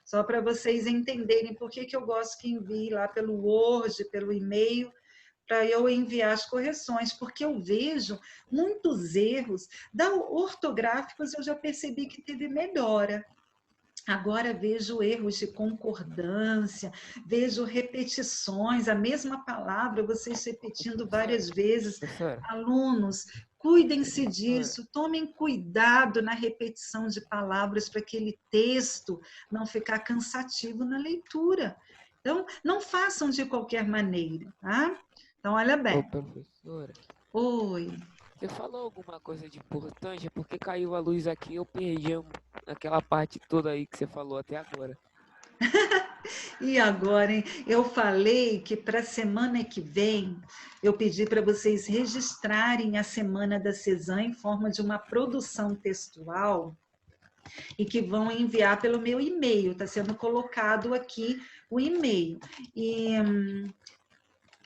só para vocês entenderem por que eu gosto que envie lá pelo Word, pelo e-mail, para eu enviar as correções, porque eu vejo muitos erros, ortográficos eu já percebi que teve melhora. Agora vejo erros de concordância, vejo repetições, a mesma palavra, vocês repetindo várias vezes. Professora, Alunos, cuidem-se professora, disso, tomem cuidado na repetição de palavras para aquele texto não ficar cansativo na leitura. Então, não façam de qualquer maneira, tá? Então, olha ô bem. professora, Oi. você falou alguma coisa de importante? Porque caiu a luz aqui, eu perdi aquela parte toda aí que você falou até agora. E agora, hein? Eu falei que para a semana que vem eu pedi para vocês registrarem a Semana da Cezanne em forma de uma produção textual e que vão enviar pelo meu e-mail. Está sendo colocado aqui o e-mail. E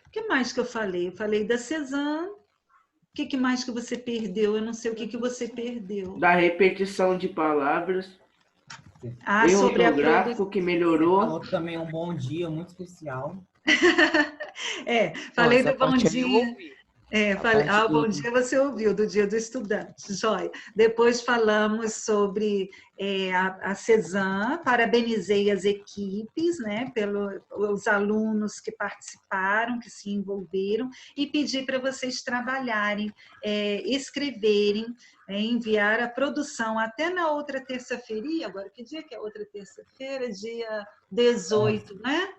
o que mais que eu falei? Eu falei da Cezanne. O que mais que você perdeu? Eu não sei o que você perdeu. Da repetição de palavras, Ah, erro sobre a produção. ortográfico que Você melhorou. falou também um bom dia muito especial. Não, Falei essa do bom parte aí eu dia. ouvi. A Falei, parte bom do... dia você ouviu, do Dia do Estudante, joia. Depois falamos sobre a Cezanne, parabenizei as equipes, né, pelos alunos que participaram, que se envolveram, e pedi para vocês trabalharem, escreverem, enviar a produção até na outra terça-feira. E agora, que dia que é outra terça-feira? Dia 18, né?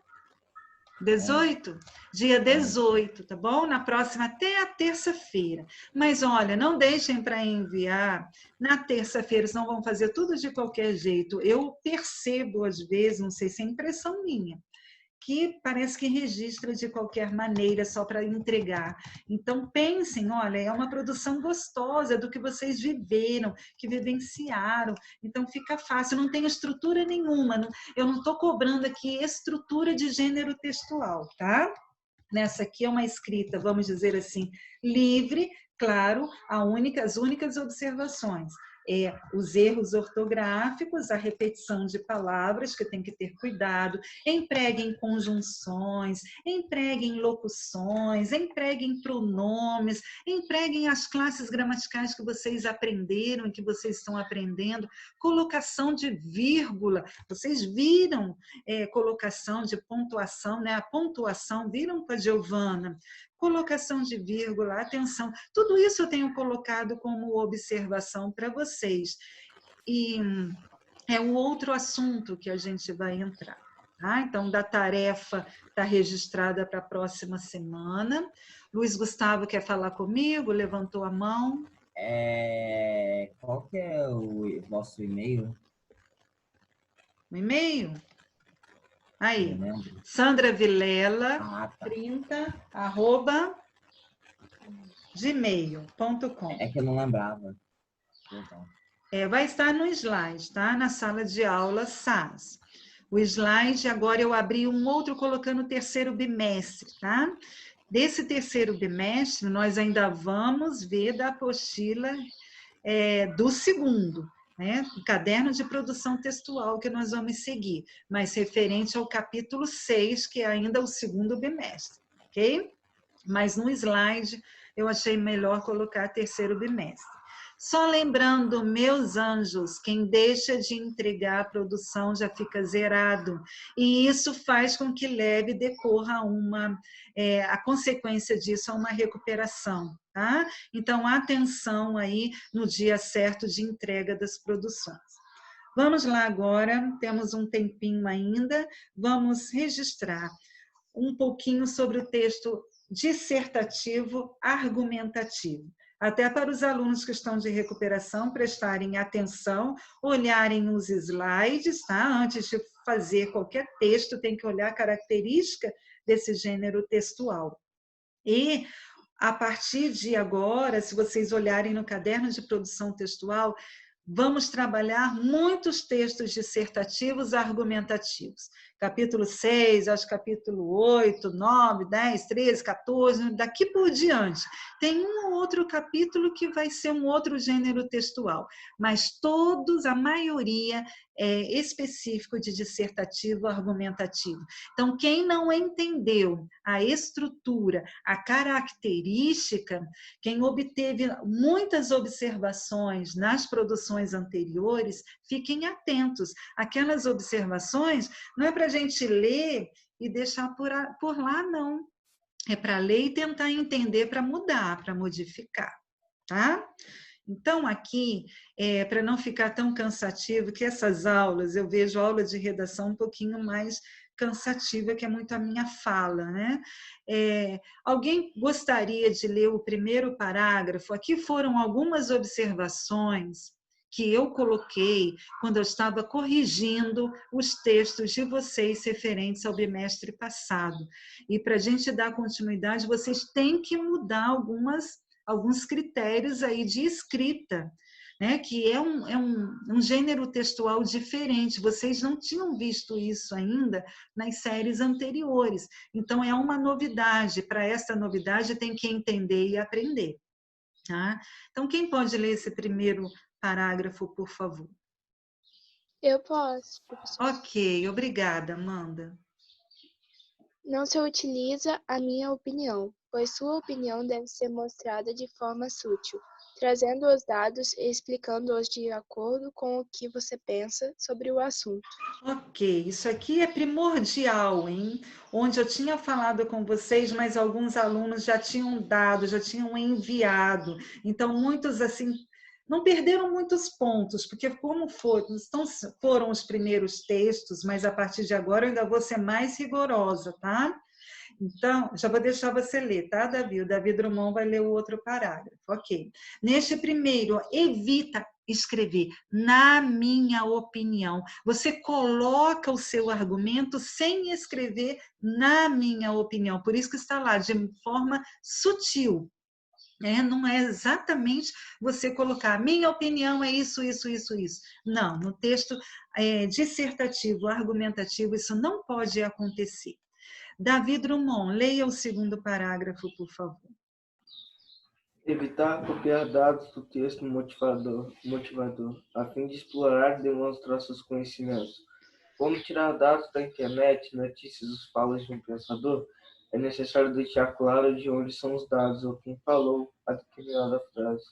18? Dia 18, tá bom? Na próxima, até a terça-feira. Mas olha, não deixem para enviar na terça-feira, senão vão fazer tudo de qualquer jeito. Eu percebo, às vezes, não sei se é impressão minha, que parece que registra de qualquer maneira só para entregar. Então, pensem, olha, é uma produção gostosa do que vocês viveram, que vivenciaram, então fica fácil, não tem estrutura nenhuma, eu não estou cobrando aqui estrutura de gênero textual, tá? Nessa aqui é uma escrita, vamos dizer assim, livre, claro, as únicas observações os erros ortográficos, a repetição de palavras, que tem que ter cuidado, empreguem conjunções, empreguem locuções, empreguem pronomes, empreguem as classes gramaticais que vocês aprenderam e que vocês estão aprendendo, colocação de vírgula, vocês viram colocação de pontuação, né? A pontuação, viram com a Giovana? Colocação de vírgula, atenção, tudo isso eu tenho colocado como observação para vocês. E é um outro assunto que a gente vai entrar. Tá? Então, da tarefa está registrada para a próxima semana. Luiz Gustavo quer falar comigo? Levantou a mão. Qual que é o vosso e-mail? O e-mail? Aí, Não lembro. Sandra Vilela, Ah, tá. 30, @gmail.com. É que eu não lembrava. Perdão. Vai estar no slide, tá? Na sala de aula SAS. O slide, agora eu abri um outro colocando o terceiro bimestre, tá? Desse terceiro bimestre, nós ainda vamos ver da apostila do segundo, né? O caderno de produção textual que nós vamos seguir, mas referente ao capítulo 6, que é ainda o segundo bimestre, ok? Mas no slide eu achei melhor colocar terceiro bimestre. Só lembrando, meus anjos, quem deixa de entregar a produção já fica zerado. E isso faz com que leve e decorra a consequência disso é uma recuperação, tá? Então, atenção aí no dia certo de entrega das produções. Vamos lá agora, temos um tempinho ainda, vamos registrar um pouquinho sobre o texto dissertativo argumentativo. Até para os alunos que estão de recuperação prestarem atenção, olharem os slides, tá? Antes de fazer qualquer texto, tem que olhar a característica desse gênero textual. E, a partir de agora, se vocês olharem no caderno de produção textual, vamos trabalhar muitos textos dissertativos argumentativos. Capítulo 6, acho capítulo 8, 9, 10, 13, 14, daqui por diante. Tem um ou outro capítulo que vai ser um outro gênero textual, mas todos, a maioria, específico de dissertativo argumentativo. Então, quem não entendeu a estrutura, a característica, quem obteve muitas observações nas produções anteriores, fiquem atentos. Aquelas observações não é para a gente ler e deixar por lá, não. É para ler e tentar entender, para mudar, para modificar, tá? Então, aqui, para não ficar tão cansativo, que essas aulas, eu vejo a aula de redação um pouquinho mais cansativa, que é muito a minha fala, né? Alguém gostaria de ler o primeiro parágrafo? Aqui foram algumas observações que eu coloquei quando eu estava corrigindo os textos de vocês referentes ao bimestre passado. E para a gente dar continuidade, vocês têm que mudar alguns critérios aí de escrita, né? Que é um gênero textual diferente. Vocês não tinham visto isso ainda nas séries anteriores. Então, é uma novidade. Para essa novidade, tem que entender e aprender. Tá? Então, quem pode ler esse primeiro parágrafo, por favor? Eu posso, professor. Ok, obrigada, Amanda. Não se utiliza a minha opinião, pois sua opinião deve ser mostrada de forma sutil, trazendo os dados e explicando-os de acordo com o que você pensa sobre o assunto. Ok, isso aqui é primordial, hein? Onde eu tinha falado com vocês, mas alguns alunos já tinham dado, já tinham enviado. Então, muitos, assim, não perderam muitos pontos, porque como foram os primeiros textos, mas a partir de agora eu ainda vou ser mais rigorosa, tá? Então, já vou deixar você ler, tá, Davi? O Davi Drummond vai ler o outro parágrafo. Ok. Neste primeiro, evita escrever na minha opinião. Você coloca o seu argumento sem escrever na minha opinião. Por isso que está lá, de forma sutil. Não é exatamente você colocar, minha opinião é isso, isso, isso, isso. Não, no texto dissertativo, argumentativo, isso não pode acontecer. Davi Drummond, leia o segundo parágrafo, por favor. Evitar copiar dados do texto motivador, a fim de explorar e demonstrar seus conhecimentos. Como tirar dados da internet, notícias ou falas de um pensador, é necessário deixar claro de onde são os dados ou quem falou a determinada frase.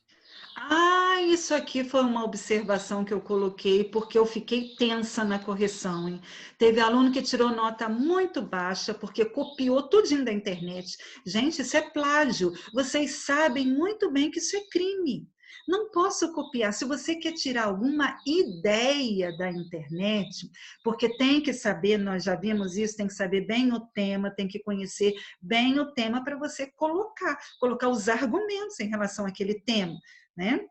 Isso aqui foi uma observação que eu coloquei porque eu fiquei tensa na correção, hein? Teve aluno que tirou nota muito baixa porque copiou tudinho da internet. Gente, isso é plágio. Vocês sabem muito bem que isso é crime. Não posso copiar. Se você quer tirar alguma ideia da internet, porque tem que saber, nós já vimos isso, tem que saber bem o tema, tem que conhecer bem o tema para você colocar os argumentos em relação àquele tema, né?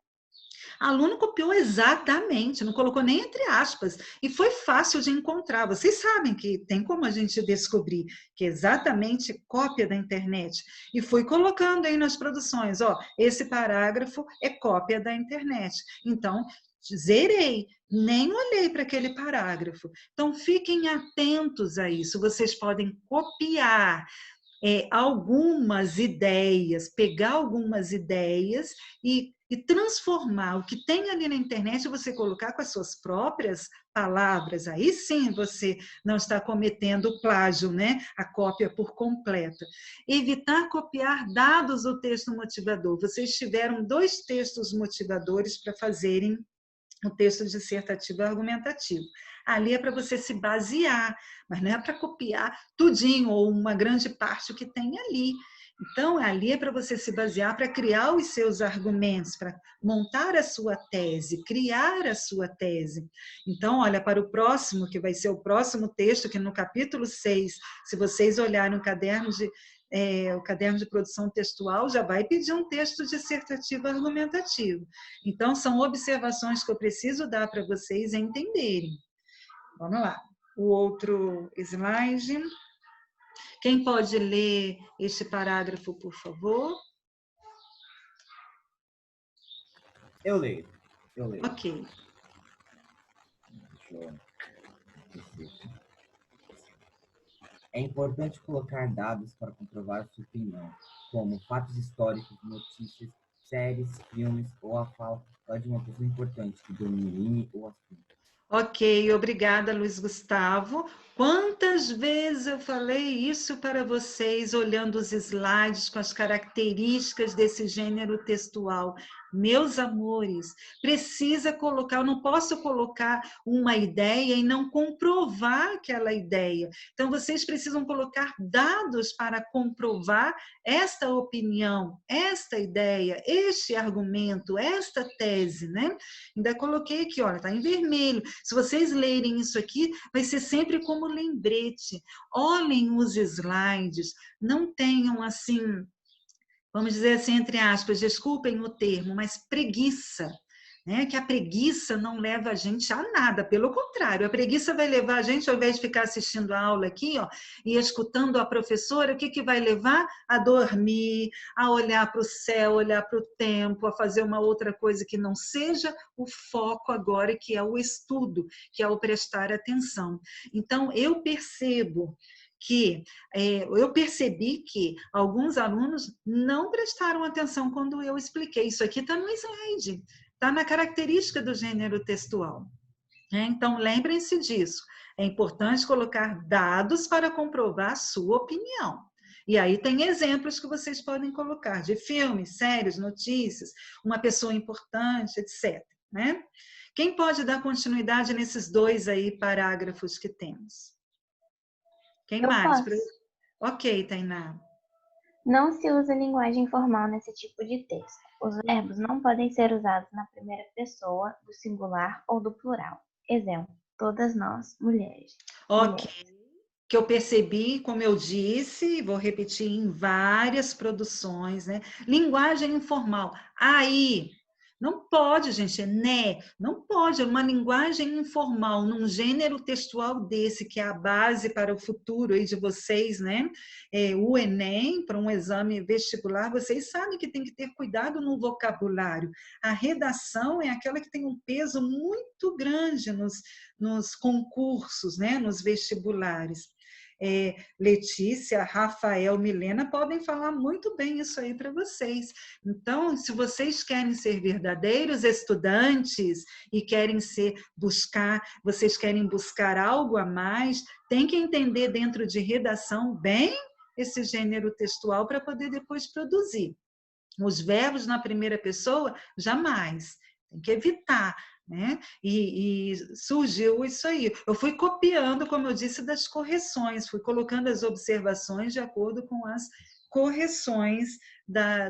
Aluno copiou exatamente, não colocou nem entre aspas, e foi fácil de encontrar. Vocês sabem que tem como a gente descobrir que é exatamente cópia da internet. E fui colocando aí nas produções, esse parágrafo é cópia da internet. Então, zerei, nem olhei para aquele parágrafo. Então, fiquem atentos a isso. Vocês podem copiar algumas ideias, pegar algumas ideias e transformar o que tem ali na internet, você colocar com as suas próprias palavras. Aí sim você não está cometendo plágio, né? A cópia por completa. Evitar copiar dados do texto motivador. Vocês tiveram 2 textos motivadores para fazerem o texto dissertativo e argumentativo. Ali é para você se basear, mas não é para copiar tudinho ou uma grande parte que tem ali. Então, ali é para você se basear, para criar os seus argumentos, para montar a sua tese, criar a sua tese. Então, olha, para o próximo, que vai ser o próximo texto, que no capítulo 6, se vocês olharem o caderno de produção textual, já vai pedir um texto dissertativo argumentativo. Então, são observações que eu preciso dar para vocês entenderem. Vamos lá. O outro slide. Quem pode ler este parágrafo, por favor? Eu leio. Ok. Deixa eu... É importante colocar dados para comprovar sua opinião, como fatos históricos, notícias, séries, filmes ou a fala de uma pessoa importante que domine o assunto. Ok, obrigada, Luiz Gustavo. Quantas vezes eu falei isso para vocês, olhando os slides com as características desse gênero textual? Meus amores, precisa colocar, eu não posso colocar uma ideia e não comprovar aquela ideia. Então, vocês precisam colocar dados para comprovar esta opinião, esta ideia, este argumento, esta tese, né? Ainda coloquei aqui, olha, está em vermelho. Se vocês lerem isso aqui, vai ser sempre como lembrete. Olhem os slides, não tenham assim, vamos dizer assim, entre aspas, desculpem o termo, mas preguiça. Né? Que a preguiça não leva a gente a nada, pelo contrário, a preguiça vai levar a gente, ao invés de ficar assistindo a aula aqui, ó, e escutando a professora, o que, que vai levar? A dormir, a olhar para o céu, olhar para o tempo, a fazer uma outra coisa que não seja o foco agora, que é o estudo, que é o prestar atenção. Então, eu percebi que alguns alunos não prestaram atenção quando eu expliquei. Isso aqui está no slide, está na característica do gênero textual. Então, lembrem-se disso. É importante colocar dados para comprovar a sua opinião. E aí tem exemplos que vocês podem colocar de filmes, séries, notícias, uma pessoa importante, etc. Né? Quem pode dar continuidade nesses dois aí parágrafos que temos? Quem Eu mais? posso. Ok, Tainá. Não se usa linguagem formal nesse tipo de texto. Os verbos não podem ser usados na primeira pessoa, do singular ou do plural. Exemplo, todas nós, mulheres. Ok. Que eu percebi, como eu disse, vou repetir em várias produções, né? Linguagem informal. Aí, não pode, gente, né? Não pode. Uma linguagem informal num gênero textual desse, que é a base para o futuro aí de vocês, né? O Enem, para um exame vestibular, vocês sabem que tem que ter cuidado no vocabulário. A redação é aquela que tem um peso muito grande nos concursos, né? Nos vestibulares. Letícia, Rafael, Milena podem falar muito bem isso aí para vocês. Então, se vocês querem ser verdadeiros estudantes e vocês querem buscar algo a mais, tem que entender dentro de redação bem esse gênero textual para poder depois produzir. Os verbos na primeira pessoa, jamais. Tem que evitar. Né? E surgiu isso aí. Eu fui copiando, como eu disse, das correções, fui colocando as observações de acordo com as correções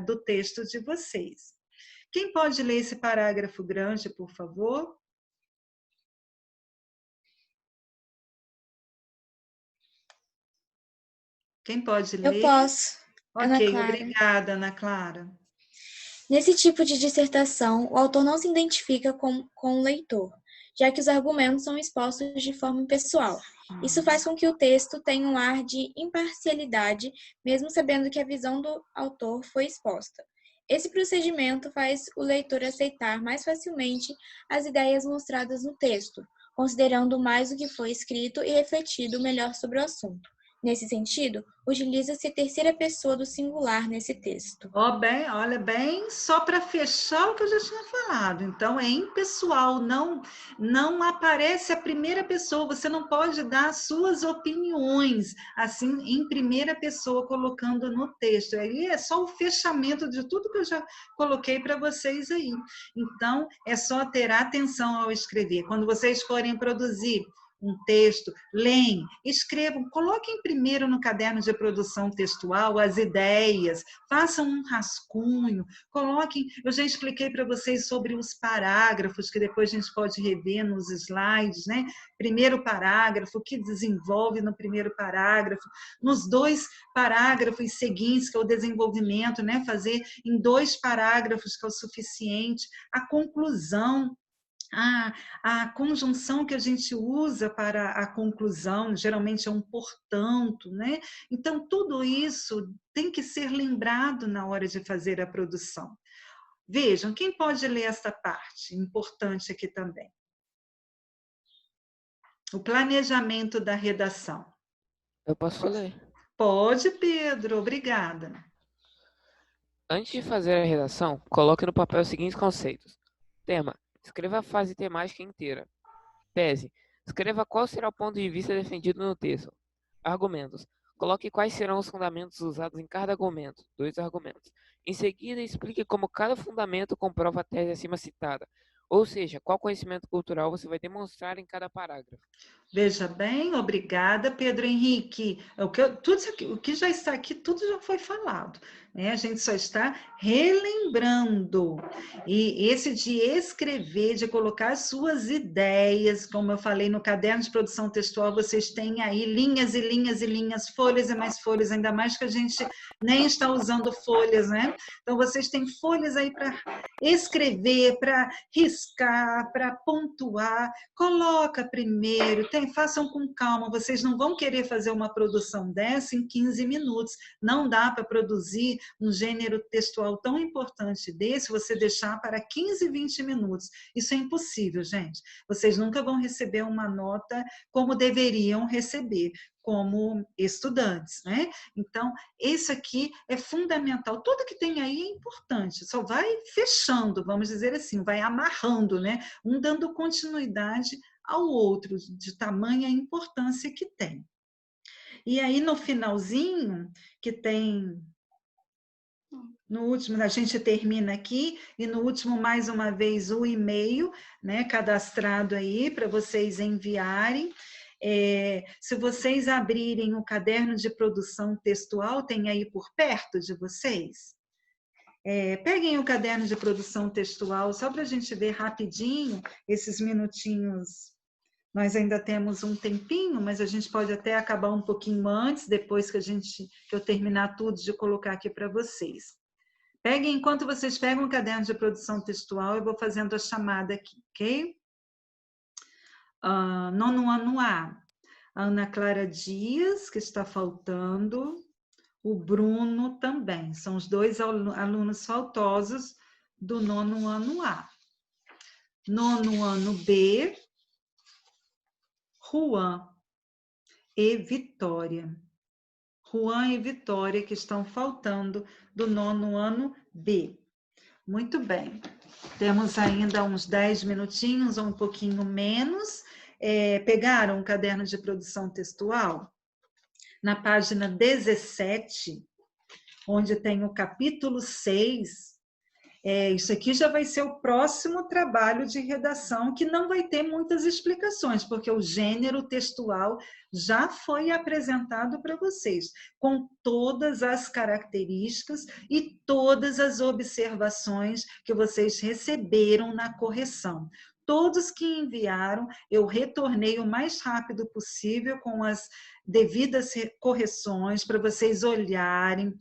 do texto de vocês. Quem pode ler esse parágrafo grande, por favor? Quem pode ler? Eu posso. Ana Ok, Clara. obrigada, Ana Clara. Nesse tipo de dissertação, o autor não se identifica com o leitor, já que os argumentos são expostos de forma pessoal. Isso faz com que o texto tenha um ar de imparcialidade, mesmo sabendo que a visão do autor foi exposta. Esse procedimento faz o leitor aceitar mais facilmente as ideias mostradas no texto, considerando mais o que foi escrito e refletido melhor sobre o assunto. Nesse sentido, utiliza-se a terceira pessoa do singular nesse texto. Olha bem, só para fechar o que eu já tinha falado. Então, é impessoal, não aparece a primeira pessoa, você não pode dar suas opiniões, assim, em primeira pessoa, colocando no texto. Aí é só o fechamento de tudo que eu já coloquei para vocês aí. Então, é só ter atenção ao escrever. Quando vocês forem produzir um texto, leem, escrevam, coloquem primeiro no caderno de produção textual as ideias, façam um rascunho, coloquem, eu já expliquei para vocês sobre os parágrafos, que depois a gente pode rever nos slides, né? Primeiro parágrafo, o que desenvolve no primeiro parágrafo, nos dois parágrafos seguintes, que é o desenvolvimento, né? Fazer em 2 parágrafos, que é o suficiente, a conclusão, a conjunção que a gente usa para a conclusão, geralmente é um portanto, né? Então, tudo isso tem que ser lembrado na hora de fazer a produção. Vejam, quem pode ler esta parte importante aqui também? O planejamento da redação. Eu posso ler. Pode, Pedro, obrigada. Antes de fazer a redação, coloque no papel os seguintes conceitos. Tema. Escreva a fase temática inteira. Tese. Escreva qual será o ponto de vista defendido no texto. Argumentos. Coloque quais serão os fundamentos usados em cada argumento. 2 argumentos. Em seguida, explique como cada fundamento comprova a tese acima citada. Ou seja, qual conhecimento cultural você vai demonstrar em cada parágrafo. Veja bem, obrigada, Pedro Henrique. O que já está aqui, tudo já foi falado, né? A gente só está relembrando. E esse de escrever, de colocar suas ideias, como eu falei no caderno de produção textual, vocês têm aí linhas e linhas e linhas, folhas e mais folhas, ainda mais que a gente nem está usando folhas, né? Então, vocês têm folhas aí para escrever, para riscar, para pontuar. Coloca primeiro, façam com calma, vocês não vão querer fazer uma produção dessa em 15 minutos. Não dá para produzir um gênero textual tão importante desse, você deixar para 15, 20 minutos. Isso é impossível, gente. Vocês nunca vão receber uma nota como deveriam receber, como estudantes, né? Então, isso aqui é fundamental. Tudo que tem aí é importante, só vai fechando, vamos dizer assim, vai amarrando, né? Um dando continuidade ao outro, de tamanha importância que tem. E aí, no finalzinho, que tem... No último, a gente termina aqui, e no último, mais uma vez, o e-mail, né, cadastrado aí, para vocês enviarem. Se vocês abrirem o caderno de produção textual, tem aí por perto de vocês? Peguem o caderno de produção textual, só para a gente ver rapidinho, esses minutinhos. Nós ainda temos um tempinho, mas a gente pode até acabar um pouquinho antes, depois que eu terminar tudo de colocar aqui para vocês. Peguem, enquanto vocês pegam o caderno de produção textual, eu vou fazendo a chamada aqui, ok? Nono ano A, Ana Clara Dias, que está faltando, o Bruno também, são os 2 alunos faltosos do nono ano A. Nono ano B, Juan e Vitória. Juan e Vitória, que estão faltando do nono ano B. Muito bem. Temos ainda uns 10 minutinhos ou um pouquinho menos. Pegaram o caderno de produção textual? Na página 17, onde tem o capítulo 6, isso aqui já vai ser o próximo trabalho de redação, que não vai ter muitas explicações, porque o gênero textual já foi apresentado para vocês, com todas as características e todas as observações que vocês receberam na correção. Todos que enviaram, eu retornei o mais rápido possível com as devidas correções para vocês olharem.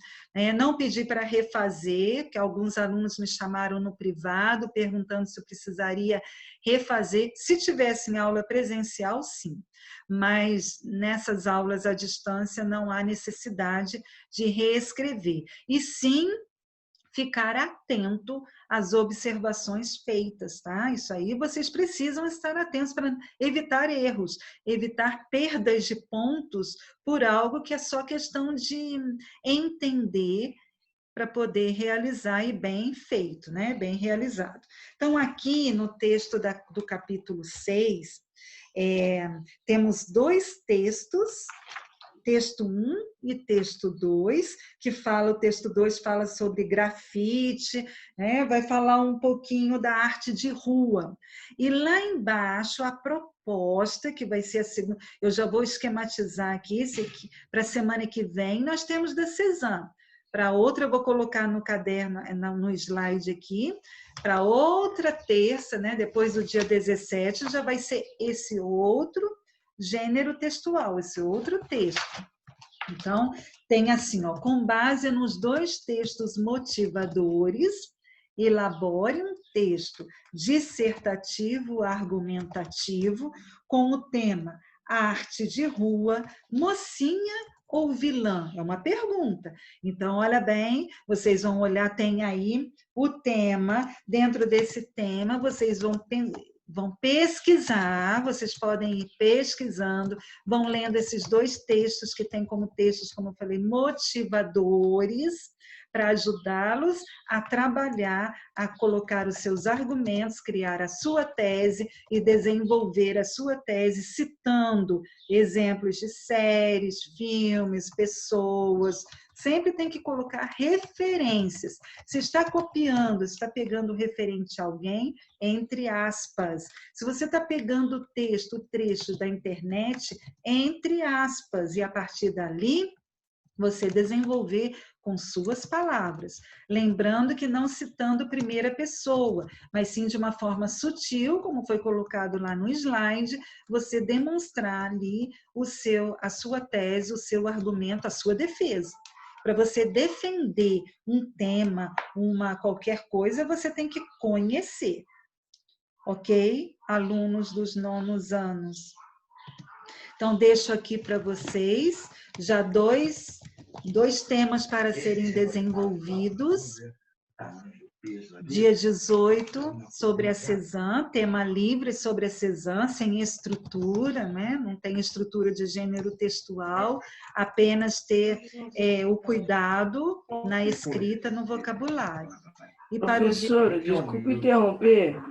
Não pedi para refazer, que alguns alunos me chamaram no privado, perguntando se eu precisaria refazer. Se tivesse em aula presencial, sim. Mas nessas aulas à distância não há necessidade de reescrever. E sim, ficar atento às observações feitas, tá? Isso aí vocês precisam estar atentos para evitar erros, evitar perdas de pontos por algo que é só questão de entender para poder realizar e bem feito, né? Bem realizado. Então, aqui no texto do capítulo 6, temos 2 textos, texto 1 e texto 2, que fala, o texto 2 fala sobre grafite, né? Vai falar um pouquinho da arte de rua. E lá embaixo, a proposta, que vai ser a segunda, eu já vou esquematizar aqui, para a semana que vem, nós temos da Cezanne. Para outra, eu vou colocar no caderno, no slide aqui, para outra terça, né? Depois do dia 17, já vai ser esse outro gênero textual, esse outro texto. Então, tem assim, ó, com base nos 2 textos motivadores, elabore um texto dissertativo argumentativo com o tema arte de rua, mocinha ou vilã? É uma pergunta. Então, olha bem, vocês vão olhar, tem aí o tema, dentro desse tema, vocês vão pesquisar, vocês podem ir pesquisando, vão lendo esses 2 textos que tem como textos, como eu falei, motivadores, para ajudá-los a trabalhar, a colocar os seus argumentos, criar a sua tese e desenvolver a sua tese citando exemplos de séries, filmes, pessoas. Sempre tem que colocar referências. Se está copiando, se está pegando referente a alguém, entre aspas. Se você está pegando o texto, trechos da internet, entre aspas. E a partir dali, você desenvolver com suas palavras. Lembrando que não citando primeira pessoa, mas sim de uma forma sutil, como foi colocado lá no slide, você demonstrar ali a sua tese, o seu argumento, a sua defesa. Para você defender um tema, qualquer coisa, você tem que conhecer. Ok? Alunos dos 9º anos. Então, deixo aqui para vocês já dois temas para serem desenvolvidos. Dia 18, sobre a Cezanne, tema livre sobre a Cezanne, sem estrutura, né? Não tem estrutura de gênero textual, apenas ter o cuidado na escrita, no vocabulário. E Professora, desculpe interromper,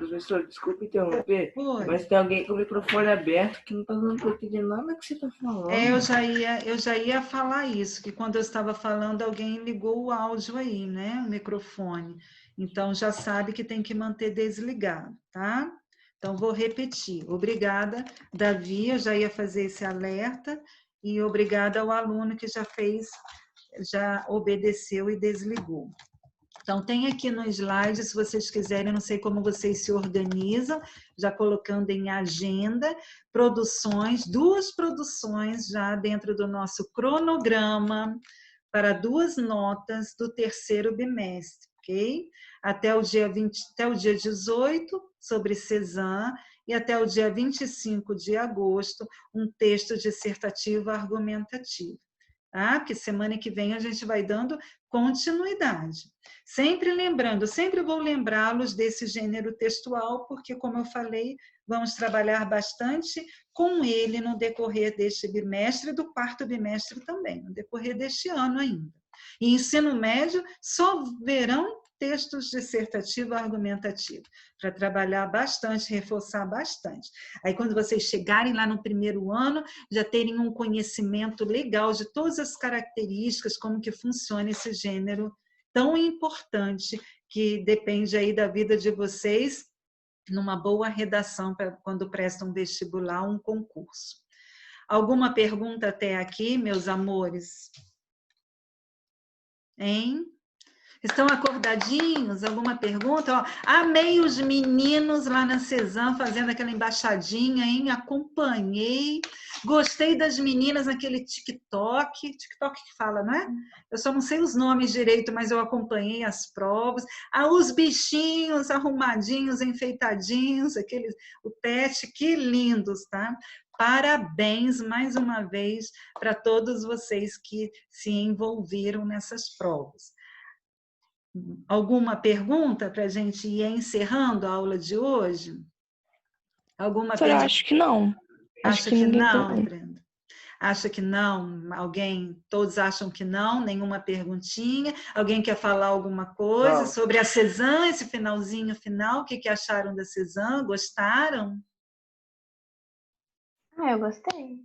Oi. mas tem alguém com o microfone aberto que não está dando para entender nada que você está falando. Eu já ia falar isso, que quando eu estava falando, alguém ligou o áudio aí, né? O microfone. Então, já sabe que tem que manter desligado, tá? Então, vou repetir. Obrigada, Davi, eu já ia fazer esse alerta, e obrigada ao aluno que já obedeceu e desligou. Então, tem aqui no slide, se vocês quiserem, não sei como vocês se organizam, já colocando em agenda, duas produções já dentro do nosso cronograma, para 2 notas do 3º bimestre, ok? Até o dia 18, sobre Cezanne, e até o dia 25 de agosto, um texto dissertativo argumentativo. Tá? Porque semana que vem a gente vai dando continuidade. Sempre lembrando, sempre vou lembrá-los desse gênero textual, porque, como eu falei, vamos trabalhar bastante com ele no decorrer deste bimestre e do 4º bimestre também, no decorrer deste ano ainda. E ensino médio só verão textos dissertativo argumentativo, para trabalhar bastante, reforçar bastante. Aí, quando vocês chegarem lá no 1º ano, já terem um conhecimento legal de todas as características, como que funciona esse gênero tão importante, que depende aí da vida de vocês, numa boa redação, quando prestam vestibular, um concurso. Alguma pergunta até aqui, meus amores? Hein? Estão acordadinhos? Alguma pergunta? Ó, amei os meninos lá na Cezanne fazendo aquela embaixadinha, hein? Acompanhei. Gostei das meninas naquele TikTok. TikTok que fala, não é? Eu só não sei os nomes direito, mas eu acompanhei as provas. Ah, os bichinhos arrumadinhos, enfeitadinhos, o pet, que lindos, tá? Parabéns mais uma vez para todos vocês que se envolveram nessas provas. Alguma pergunta para a gente ir encerrando a aula de hoje? Alguma pergunta? Acho que não. Acha que não, Brenda? Acha que não? Todos acham que não? Nenhuma perguntinha? Alguém quer falar alguma coisa sobre a Cezanne, esse finalzinho final? O que acharam da Cezanne? Gostaram? Eu gostei.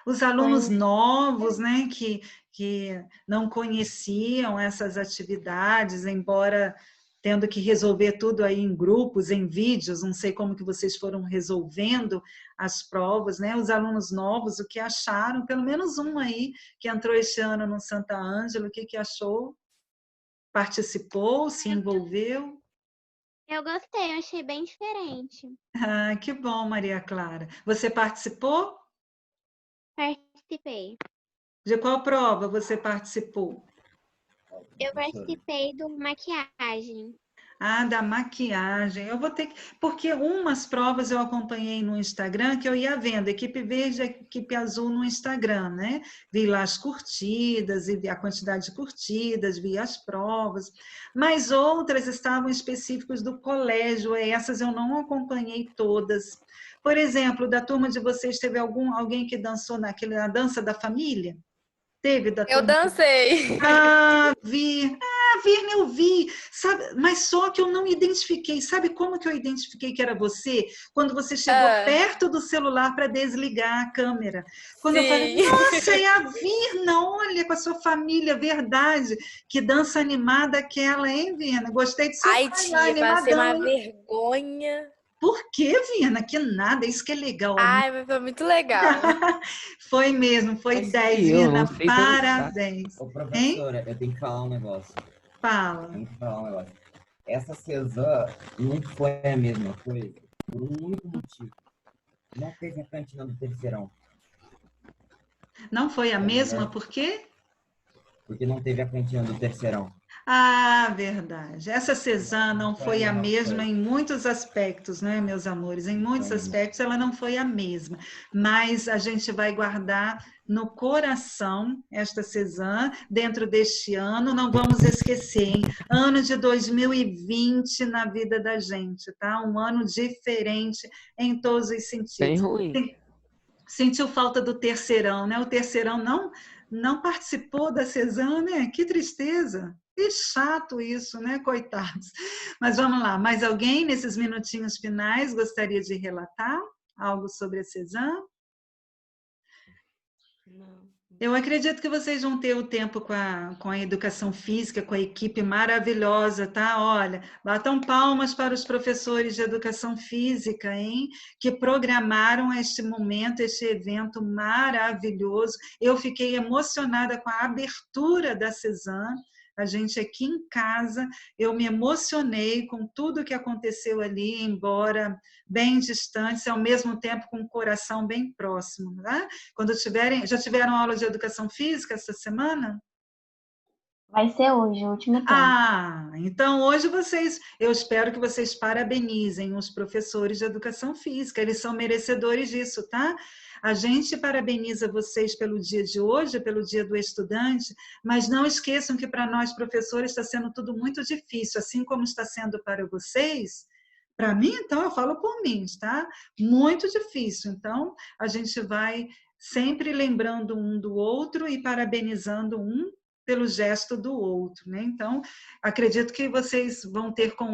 Os alunos novos, né, que não conheciam essas atividades, embora tendo que resolver tudo aí em grupos, em vídeos, não sei como que vocês foram resolvendo as provas, né? Os alunos novos, o que acharam? Pelo menos um aí que entrou este ano no Santa Ângela, o que achou? Participou, se envolveu? Eu gostei, eu achei bem diferente. Ah, que bom, Maria Clara. Você participou? Participei. De qual prova você participou? Eu participei do maquiagem. Ah, da maquiagem. Eu vou ter que... Porque umas provas eu acompanhei no Instagram, que eu ia vendo, equipe verde, equipe azul no Instagram, né? Vi lá as curtidas, e vi a quantidade de curtidas, vi as provas. Mas outras estavam específicas do colégio, essas eu não acompanhei todas. Por exemplo, da turma de vocês, teve alguém que dançou na dança da família? Teve da turma? Eu dancei. Ah, vi. Ah, Virna, eu vi, sabe? Mas só que eu não identifiquei. Sabe como que eu identifiquei que era você? Quando você chegou perto do celular para desligar a câmera. Quando eu falei, Sim. nossa, é a Virna, olha, com a sua família, verdade. Que dança animada aquela, hein, Virna? Gostei de seu Ai, pai lá, tia, passei uma animadão, hein? vergonha. Por que, Virna? Que nada, isso que é legal. Ai, mas foi muito legal. Foi mesmo, foi Mas 10, se eu não Virna, sei dançar. parabéns. Ô, Hein? professora, eu tenho que falar um negócio. Fala. Tenho que falar um negócio. Essa Cezanne não foi a mesma coisa por um único motivo. Não teve a cantina do terceirão. Não foi a Tá mesma, ligado? por quê? Porque não teve a cantina do terceirão. Ah, verdade. Essa Cezanne não Não foi a foi a mesma mesma coisa. em muitos aspectos, né, meus amores? Em muitos Foi a mesma. aspectos ela não foi a mesma, mas a gente vai guardar no coração esta Cezanne dentro deste ano, não vamos esquecer, hein? Ano de 2020 na vida da gente, tá? Um ano diferente em todos os Bem sentidos. ruim. Sentiu falta do terceirão, né? O terceirão não participou da Cezanne, né? Que tristeza. Que chato isso, né? Coitados. Mas vamos lá, mais alguém nesses minutinhos finais gostaria de relatar algo sobre a Cezanne? Eu acredito que vocês vão ter o tempo com a educação física, com a equipe maravilhosa, tá? Olha, batam palmas para os professores de educação física, hein? Que programaram este momento, este evento maravilhoso. Eu fiquei emocionada com a abertura da Cezanne. A gente aqui em casa, eu me emocionei com tudo que aconteceu ali, embora bem distantes, ao mesmo tempo com o coração bem próximo, né? Quando já tiveram aula de educação física essa semana? Vai ser hoje, o último tempo. Ah, então hoje eu espero que vocês parabenizem os professores de educação física, eles são merecedores disso, tá? A gente parabeniza vocês pelo dia de hoje, pelo dia do estudante, mas não esqueçam que para nós professores está sendo tudo muito difícil, assim como está sendo para vocês. Para mim, então, eu falo por mim, tá? Muito difícil. Então, a gente vai sempre lembrando um do outro e parabenizando um pelo gesto do outro, né? Então, acredito que vocês vão ter com